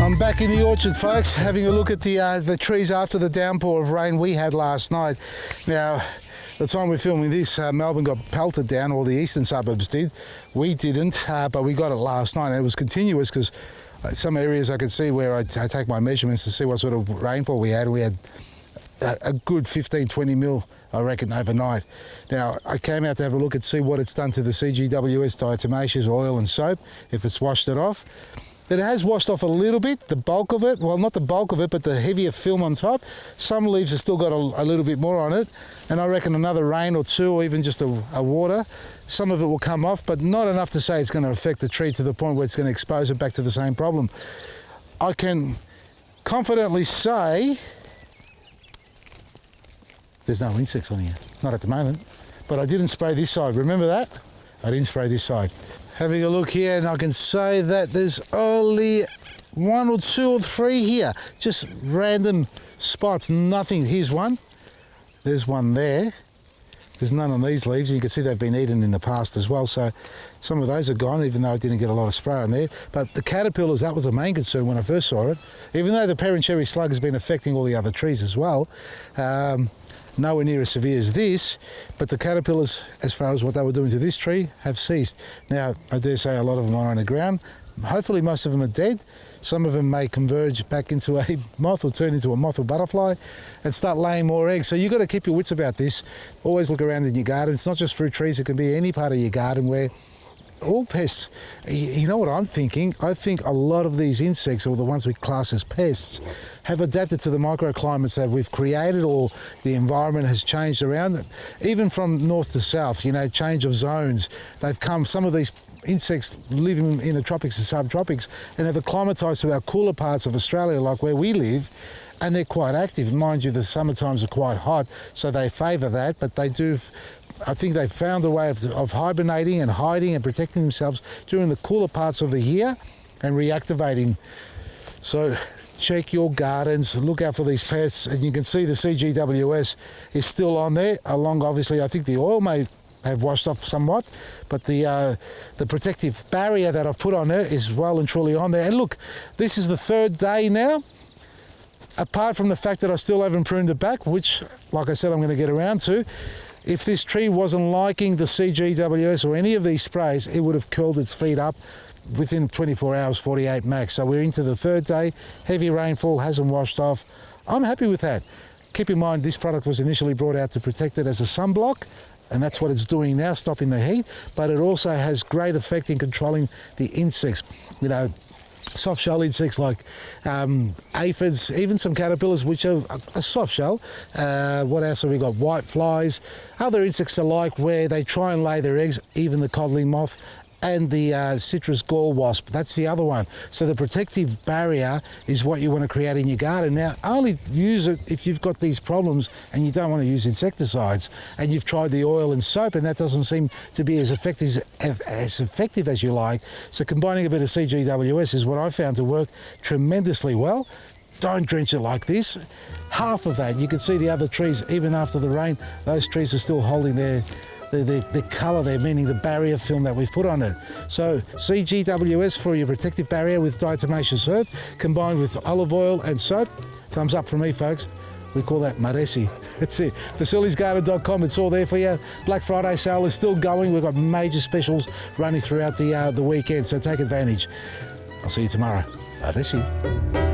I'm back in the orchard, folks, having a look at the trees after the downpour of rain we had last night. Now, the time we're filming this, Melbourne got pelted down, or the eastern suburbs did. We didn't, but we got it last night, and it was continuous because some areas I could see where I take my measurements to see what sort of rainfall we had. We had a good 15-20 mil, I reckon, overnight. Now, I came out to have a look and see what it's done to the CGWS diatomaceous oil and soap, if it's washed it off. It has washed off a little bit, the bulk of it. Well, not the bulk of it, but the heavier film on top. Some leaves have still got a little bit more on it, and I reckon another rain or two, or even just a water, some of it will come off, but not enough to say it's going to affect the tree to the point where it's going to expose it back to the same problem. I can confidently say there's no insects on here, not at the moment, but I didn't spray this side. Remember that? I didn't spray this side. Having a look here, and I can say that there's only 1 or 2 or 3 here, just random spots, nothing. Here's one, there's one there. There's none on these leaves. You can see they've been eaten in the past as well, so some of those are gone, even though I didn't get a lot of spray on there. But the caterpillars, that was the main concern when I first saw it. Even though the parent cherry slug has been affecting all the other trees as well, nowhere near as severe as this, but the caterpillars, as far as what they were doing to this tree, have ceased. Now, I dare say a lot of them are on the ground. Hopefully most of them are dead. Some of them may converge back into a moth, or turn into a moth or butterfly and start laying more eggs. So you've got to keep your wits about this. Always look around in your garden. It's not just fruit trees, it can be any part of your garden where all pests, you know what I'm thinking? I think a lot of these insects, or the ones we class as pests, have adapted to the microclimates that we've created, or the environment has changed around them. Even from north to south, you know, change of zones. They've come, some of these insects live in the tropics and subtropics and have acclimatized to our cooler parts of Australia, like where we live, and they're quite active. Mind you, the summer times are quite hot, so they favour that, but they do, I think they've found a way of hibernating and hiding and protecting themselves during the cooler parts of the year and reactivating. So check your gardens, look out for these pests, and you can see the CGWS is still on there, along, obviously, I think the oil may have washed off somewhat, but the protective barrier that I've put on there is well and truly on there. And look, this is the 3rd day now. Apart from the fact that I still haven't pruned it back, which, like I said, I'm going to get around to. If this tree wasn't liking the CGWS or any of these sprays, it would have curled its feet up within 24 hours, 48 max. So we're into the 3rd day. Heavy rainfall, hasn't washed off. I'm happy with that. Keep in mind, this product was initially brought out to protect it as a sunblock, and that's what it's doing now, stopping the heat, but it also has great effect in controlling the insects. You know, soft shell insects like aphids, even some caterpillars, which are a soft shell. What else have we got? White flies, other insects alike, where they try and lay their eggs, even the codling moth and the citrus gall wasp. That's the other one. So the protective barrier is what you want to create in your garden. Now, only use it if you've got these problems and you don't want to use insecticides, and you've tried the oil and soap and that doesn't seem to be as effective as you like. So combining a bit of CGWS is what I found to work tremendously well. Don't drench it like this. Half of that, you can see the other trees, even after the rain, those trees are still holding their colour there, meaning the barrier film that we've put on it. So CGWS for your protective barrier with diatomaceous earth, combined with olive oil and soap. Thumbs up from me, folks. We call that maresi. That's it. FacilitiesGarden.com, it's all there for you. Black Friday sale is still going. We've got major specials running throughout the weekend, so take advantage. I'll see you tomorrow. Maresi.